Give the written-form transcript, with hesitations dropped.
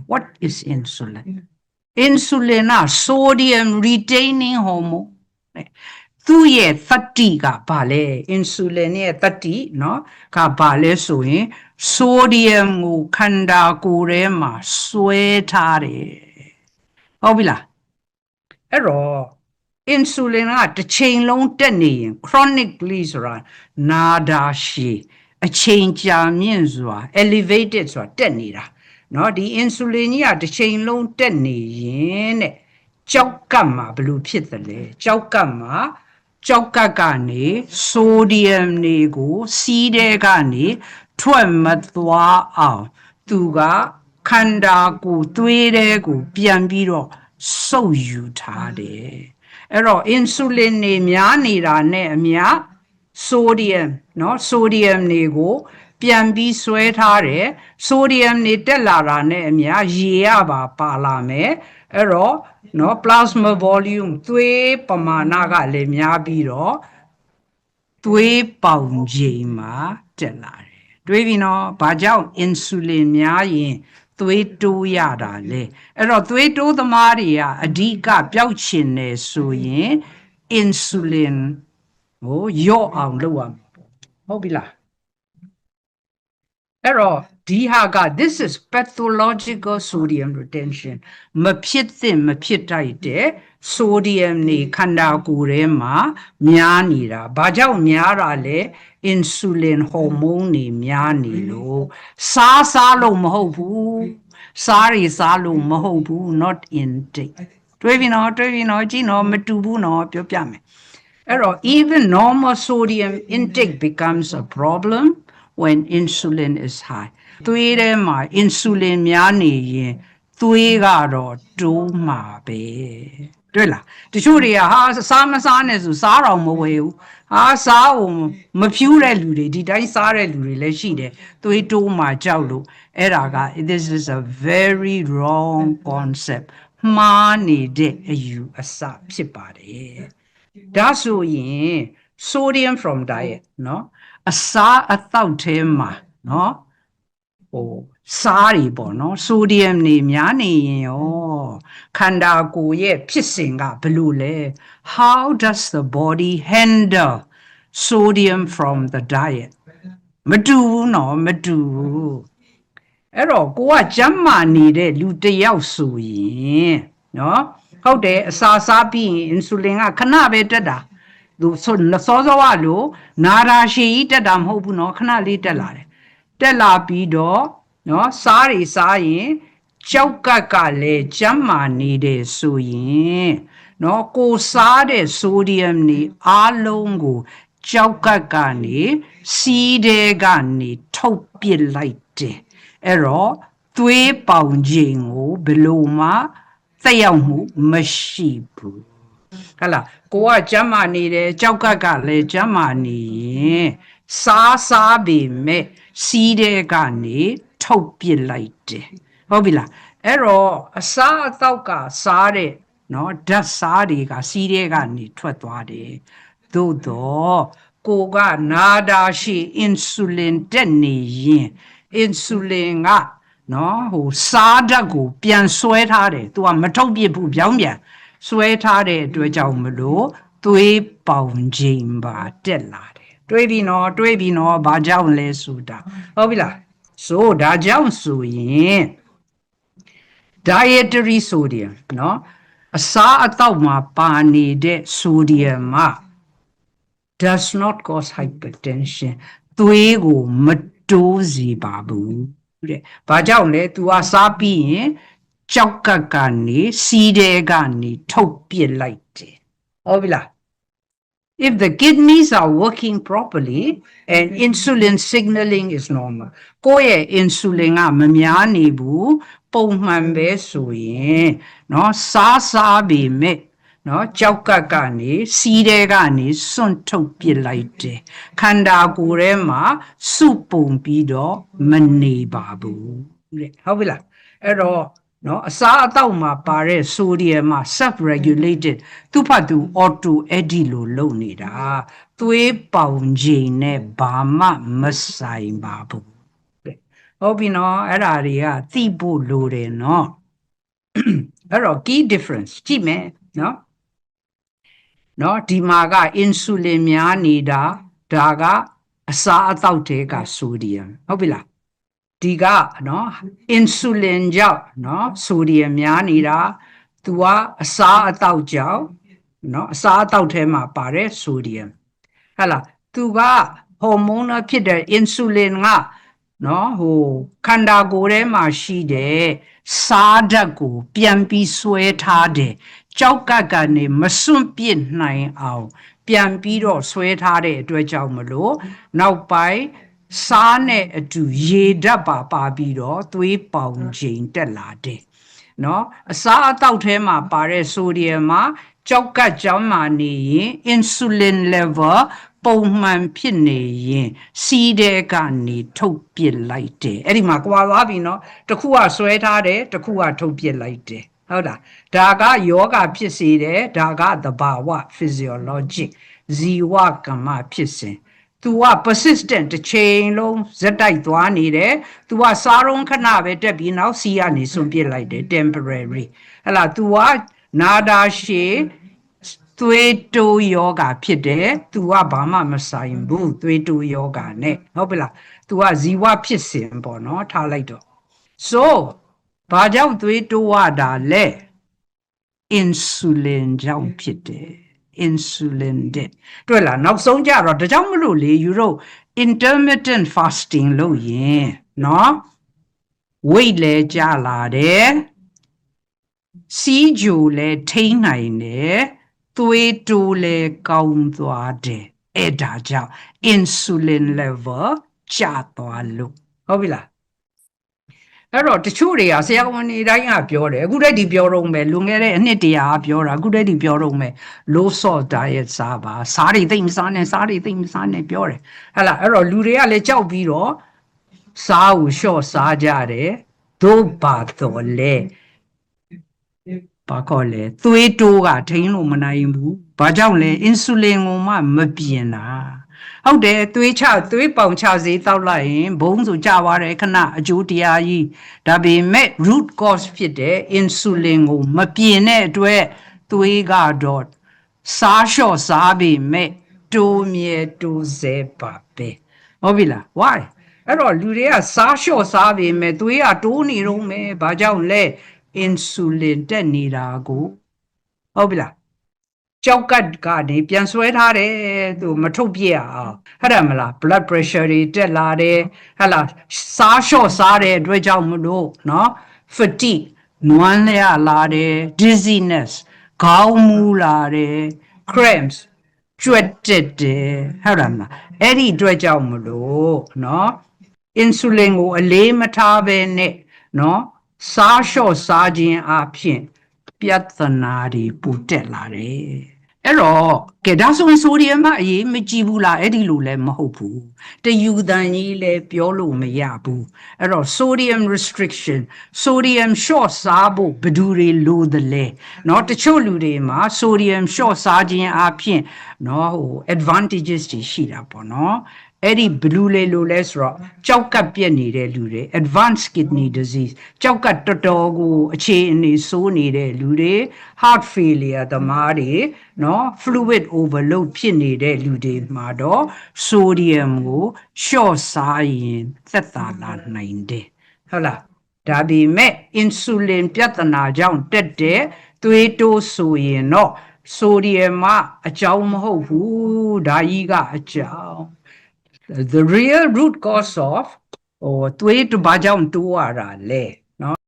What is insulin? Insulin is sodium retaining hormone. သူ့ရဲ့သတ္တိကဘာလဲ insulin ရဲ့သတ္တိเนาะကဘာလဲဆိုရင် sodium ကိုခန္ဓာကိုယ်ထဲမှာဆွဲထားတယ်ဟုတ်ပြီလားအဲ့တော့ insulin ကတစ်ချိန်လုံးတက်နေရင် chronically ဆိုတာနာတာရှည်အချိန်ကြာမြင့်စွာ elevated ဆိုတာတက်နေတာเนาะဒီ insulin ကြီးကတစ်ချိန်လုံးတက်နေရင်တဲ့ကြောက်ကပ်မှာဘယ်လိုဖြစ်သလဲကြောက်ကပ်မှာကြောက်ကပ်ကနေဆိုဒီယမ်တွေကိုစီးတဲ့ကနေထွက်မသွားအောင်သူကခန္ဓာကိုယ်သွေးတဲ့ကိုပြန်ပြီးတော့စုပ်ယူထားတယ်အဲ့တော့ insulin တွေများနေတာနဲ့အမျှ sodium เนาะ sodium တွေကိုပြန်ပြီးဆွဲထားတယ် sodium တွေတက်လာတာနဲ့အမျှရေရပါလာမယ်အဲ့တော့နော် plasma volume သွေးပမာဏကလည်းများပြီးတော့သွေးပေါင်ချိန်မှာတက်လာတယ်တွေးပြီနော်ဘာကြောင့် insulin များရင်သွေးတိုးရတာလဲအဲ့တော့သွေးတိုးသမားတွေကအဓိကပျောက်ချင်တယ်ဆိုရင် insulin ကိုရော့အောင်လုပ်ရမှာဟုတ်ပြီလားအဲ့တော့ဒီဟာက this is pathological sodium retention မဖြစ်သင့်မဖြစ်တိုက်တဲ့ sodium နေခန္ဓာကိုယ်ထဲမှာများနေတာဘာကြောင့်များတာလဲ insulin hormone နေများနေလို့စားလို့မဟုတ်ဘူးစားလို့မဟုတ်ဘူး not intake တွေးပြီနော်ကြည့်နော်မတူဘူးနော်ပြောပြမယ်အဲ့တော့ even normal sodium intake becomes a problem when insulin is high သွေးထဲမှာ insulin များနေရင်သွေးကတော့တိုးမှာပဲတွေ့လားတချို့တွေကဟာစားမစားနဲ့ဆိုစားတော့မဝယ်ဘူးဟာစားအောင်မဖြူးတဲ့လူတွေဒီတိုင်းစားတဲ့လူတွေလည်းရှိတယ်သွေးတိုးမှာကြောက်လို့အဲ့ဒါက this is a very wrong concept မှားနေတဲ့အယူအဆဖြစ်ပါတယ်ဒါဆိုရင် sodium from diet เนาะအစားအသောက်ထဲမှာเนาะစားတွေပေါ့နော်ဆိုဒီယမ်နေများနေရင်ရောခန္ဓာကိုယ်ရဲ့ဖြစ်စဉ်ကဘယ်လိုလဲ how does the body handle sodium from the diet မတူဘူးနော်မတူဘူးအဲ့တော့ကိုကကျန်းမာနေတဲ့လူတစ်ယောက်ဆိုရင်နော်ဟုတ်တယ်အစာစားပြီးရင် insulin ကခဏပဲတက်တာသူစောလို့နာတာရှည်ကြီးတက်တာမဟုတ်ဘူးနော်ခဏလေးတက်လာတယ်တက်လာပြီးတော့နော်စားရင်ကြောက်ကပ်ကလည်းကျန်းမာနေတယ်ဆိုရင်နော်ကိုစားတဲ့ဆိုဒီယမ်နေအားလုံးကိုကြောက်ကပ်ကနေစီးတဲ့ကနေထုတ်ပစ်လိုက်တယ်အဲ့တော့သွေးပေါင်ချိန်ကိုဘယ်လိုမှသက်ရောက်မှုမရှိဘူးဟုတ်လားကိုကကျန်းမာနေတယ်ကြောက်ကပ်ကလည်းကျန်းမာနေရင်စားပေမဲ့စီးတဲ့ကနေထုတ်ပစ်လိုက်တယ်ဟုတ်ပြီလားအဲ့တော့အစားအသောက်ကစားတဲ့နော်ဓာတ်စားတွေကစီးတဲ့ကနေထွက်သွားတယ်သို့တော့ကိုကနာတာရှိ insulin တက်နေရင် insulin ကနော်စားဓာတ်ကိုပြန်ဆွဲထားတယ်သူကမထုတ်ပစ်ဘူးပြောင်းပြန်ဆွဲထားတဲ့အတွက်ကြောင့်မလို့သွေးပေါင်ချိန်ပါတက်လာတယ်တွေးပြီးနော်ဘာကြောင့်လဲဆိုတာဟုတ်ပြီလားဆိုဒါကြောင့်ဆိုရင် dietary sodium เนาะအစားအသောက်မှာပါနေတဲ့ sodium က does not cause hypertension သွေးကိုမတိုးစေပါဘူးတဲ့ဘာကြောင့်လဲ तू ကစားပြီးရင်ကြောက်ကပ်ကနေစီးတဲ့ကနေထုတ်ပစ်လိုက်တယ်ဟုတ်ပြီလား If the kidneys are working properly and insulin signaling is normal ကိုယ့်ရဲ့ insulin ကမများနေဘူးပုံမှန်ပဲဆိုရင်เนาะစားပေမဲ့เนาะကြောက်ကပ်ကနေစီးတဲ့ကနေစွန့်ထုတ်ပစ်လိုက်တယ်ခန္ဓာကိုယ်ထဲမှာစုပုံပြီးတော့မနေပါဘူးတဲ့ဟုတ်ပြီလားအဲ့တော့နော်အစားအသောက်မှာပါတဲ့ sodium မှာ self regulated သူ့ဖတ်သူ auto edit လို့လုပ်နေတာသွေးပေါင်ချိန်နဲ့ဘာမှမဆိုင်ပါဘူးတဲ့ ဟုတ်ပြီနော်အဲ့ဒါတွေကသိဖို့လိုတယ်နော်အဲ့တော့ key difference ကြည့်မယ်နော်ဒီမှာက insulin များနေတာဒါကအစာအသောက်တွေကဆိုဒီယမ်ဟုတ်ပြီလားဒီကနော် insulin ကြောင့်နော်ဆိုဒီယမ်များနေတာ तू ကအစာအသောက်ကြောင့်နော်အစာအသောက်ထဲမှာပါတယ်ဆိုဒီယမ်ဟဲ့လား तू ကဟော်မုန်းဖြစ်တဲ့ insulin ကနော်ဟိုခန္ဓာကိုယ်ထဲမှာရှိတဲ့စားဓာတ်ကိုပြန်ပြီးဆွဲထားတယ်ကြောက်ကပ်ကနေမစွန့်ပစ်နိုင်အောင်ပြန်ပြီးတော့ဆွဲထားတဲ့အတွက်ကြောင့်မလို့နောက်ပိုင်းစားနဲ့အတူရေဓာတ်ပါပြီးတော့သွေးပေါင်ချိန်တက်လာတယ်နော်အစားအသောက်ထဲမှာပါတဲ့ဆိုဒီယမ်မှာကြောက်ကပ်ကြောင်းမှနေရင် insulin level ပုံမှန်ဖြစ်နေရင်စီးတဲ့ကနေထုတ်ပစ်လိုက်တယ်အဲ့ဒီမှာကွာသွားပြီနော်တစ်ခုကဆွဲထားတယ်တစ်ခုကထုတ်ပစ်လိုက်တယ်ဟုတ်လားဒါကယောဂဖြစ်စေတယ်ဒါကသဘာဝ physiologic ဇီဝကမ္မဖြစ်စဉ် तू က persistent တစ်ချိန်လုံးဇက်တိုက်သွားနေတယ် तू ကစားရုံခဏပဲတက်ပြီးနောက်စီးကနေစွန့်ပစ်လိုက်တယ် temporary ဟဲ့လား तू ကနာတာရှည်သွေးတိုးယောဂဖြစ်တယ် तू ကဘာမှမဆိုင်ဘူးသွေးတိုးယောဂနဲ့ဟုတ်ပြီလား तू ကဇီဝဖြစ်စဉ်ပေါ့နော်ထားလိုက်တော့ so ဘာကြောင့်သွေးတိုးရတာလဲ insulin ကြောင့်ဖြစ်တယ် insulin တဲ့တွေ့လားနောက်ဆုံးကြတော့ဒါကြောင့်မလို့လေယူတို့ intermittent fasting လုပ်ရင်နော် weight လဲကျလာတယ်စီးကြိုလဲထိန်းနိုင်တယ်သွေးတိုးလဲကောင်းသွားတယ်အဲ့ဒါကြောင့် insulin level ကျသွားလို့ဟုတ်ပြီလားအဲ့တော့တချို့တွေကဆရာဝန်တွေတိုင်းကပြောတယ်အခုတည်းဒီပြောတော့မယ်လွန်ခဲ့တဲ့အနှစ်တရာပြောတာအခုတည်းဒီပြောတော့မယ် low salt diet စားပါစားတွေသိမ့်မစားနဲ့စားတွေသိမ့်မစားနဲ့ပြောတယ်ဟဲ့လားအဲ့တော့လူတွေကလည်းကြောက်ပြီးတော့စားကိုလျှော့စားကြတယ်သို့ပါတော့လေဘာခေါ်လဲသွေးတိုးကထိန်းလို့မနိုင်ဘူးဘာကြောင့်လဲ insulin ကိုမှမပြင်တာဟုတ်တယ်သွေးပေါင်ချစေးတောက်လိုက်ရင်ဘုံဆိုကြသွားတယ်ခဏအကျိုးတရားကြီးဒါပေမဲ့ root cause ဖြစ်တဲ့ insulin ကိုမပြင်တဲ့အတွက်သွေးကတော့စားလျှော့စားပေမဲ့တိုးမြဲတိုးစေပါပဲဟုတ်ပြီလား why အဲ့တော့လူတွေကစားလျှော့စားပေမဲ့သွေးကတိုးနေတော့မယ်ဘာကြောင့်လဲ insulin တက်နေတာကိုဟုတ်ပြီလားကြောက်ကတ်ကနေပြန်ဆွဲထားတယ်သူမထုတ်ပြရအောင်ဟုတ်တယ်မလား blood pressure တွေတက်လာတယ်ဟဲ့လားစားလျှော့စားတဲ့အတွက်ကြောင့်မလို့နော် fatigue နွမ်းလျလာတယ် dizziness ခေါင်းမူလာတယ် cramps ကြွက်တက်တယ်ဟုတ်တယ်မလားအဲ့ဒီအတွက်ကြောင့်မလို့နော် insulin ကိုအလေးမထားဘဲနဲ့နော်စားလျှော့စားခြင်းအပြင်ပြဿနာတွေပူတက်လာတယ်အဲ့တော့ကဲဒါဆိုရင်ဆိုဒီယမ်အရေးမကြည့်ဘူးလားအဲ့ဒီလိုလည်းမဟုတ်ဘူးတယူတန်ကြီးလည်းပြောလို့မရဘူးအဲ့တော့ sodium restriction sodium short စားဖို့ဘယ်သူတွေလိုသလဲเนาะတချို့လူတွေမှာ sodium short စားခြင်းအပြင်เนาะဟို advantages တွေရှိတာပေါ့เนาะအဲ့ဒီဘလူးလေလိုလဲဆိုတော့ကြောက်ကပ်ပြက်နေတဲ့လူတွေ advanced kidney disease ကြောက်ကပ်တော်တော်ကိုအခြေအနေဆိုးနေတဲ့လူတွေ heart failure သမားတွေเนาะ fluid overload ဖြစ်နေတဲ့လူတွေမှာတော့ sodium ကိုလျှော့စားရင်သက်သာလာနိုင်တယ်ဟုတ်လားဒါပေမဲ့ insulin ပြဿနာကြောင့်တက်တဲ့သွေးတိုးဆိုရင်တော့ sodium အကြောင်းမဟုတ်ဘူးဒါကြီးကအကြောင်းthe real root cause of သွေးဘာကြောင့်တိုးရတာလဲ